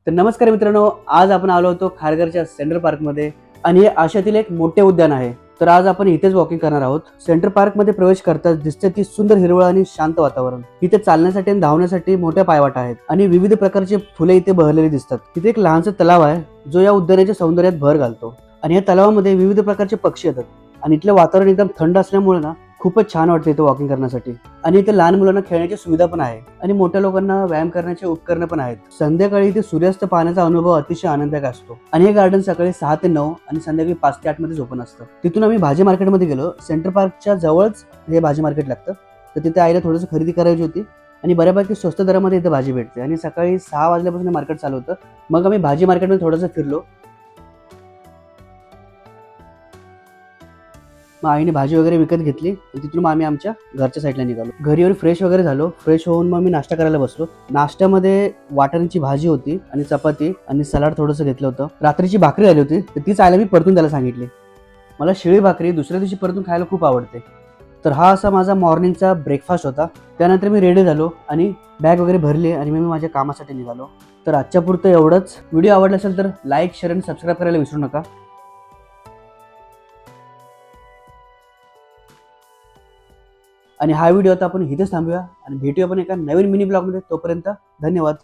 तर नमस्कार मित्रांनो, आज आपण आलो होतो खारघरच्या सेंट्रल पार्कमध्ये आणि हे आशियातील एक मोठे उद्यान आहे. तर आज आपण इथेच वॉकिंग करणार आहोत. सेंट्रल पार्कमध्ये प्रवेश करताच दिसते ती सुंदर हिरवळ आणि शांत वातावरण. इथे चालण्यासाठी आणि धावण्यासाठी मोठ्या पायवाटा आहेत आणि विविध प्रकारचे फुले इथे बहरलेली दिसतात. इथे एक लहानसा तलाव आहे जो या उद्यानाच्या सौंदर्यात भर घालतो आणि या तलावामध्ये विविध प्रकारचे पक्षी येतात आणि इथलं वातावरण एकदम थंड असल्यामुळे ना खूपच छान वाटते इथे वॉकिंग करण्यासाठी. आणि इथे लहान मुलांना खेळण्याची सुविधा पण आहे आणि मोठ्या लोकांना व्यायाम करण्याचे उपकरण पण आहेत. संध्याकाळी इथे सूर्यास्त पाहण्याचा अनुभव अतिशय आनंददायक असतो आणि हे गार्डन सकाळी 6 ते 9 आणि संध्याकाळी 5 ते 8 मध्ये ओपन असतं. तिथून आम्ही भाजी मार्केटमध्ये गेलो. सेंट्रल पार्कच्या जवळच हे भाजी मार्केट लागतं. तर तिथे आईला थोडंसं खरेदी करायची होती आणि बऱ्यापैकी स्वस्त दरामध्ये इथे भाजी भेटते आणि सकाळी 6 वाजल्यापासून मार्केट चालू होतं. मग आम्ही भाजी मार्केटमध्ये थोडंसं फिरलो. मग आईने भाजी वगैरे विकत घेतली आणि तिथून मग आम्ही आमच्या घरच्या साईडला निघालो. घरी येऊन फ्रेश वगैरे झालो. फ्रेश होऊन मग मी नाश्ता करायला बसलो. नाश्त्यामध्ये वाटाण्याची भाजी होती आणि चपाती आणि सलाड थोडंसं घेतलं होतं. रात्रीची भाकरी आली होती तर तीच आईला मी परतून द्यायला सांगितली. मला शिळी भाकरी दुसऱ्या दिवशी परतून खायला खूप आवडते. तर हा असा माझा मॉर्निंगचा ब्रेकफास्ट होता. त्यानंतर मी रेडी झालो आणि बॅग वगैरे भरली आणि मी माझ्या कामासाठी निघालो. तर आजच्या पुरतं एवढंच. व्हिडिओ आवडला असेल तर लाईक, शेअर आणि सबस्क्राईब करायला विसरू नका. आणि हा व्हिडिओ आता आपण इथेच थांबूया आणि भेटूया पण एका नवीन मिनी ब्लॉगमध्ये. तोपर्यंत धन्यवाद.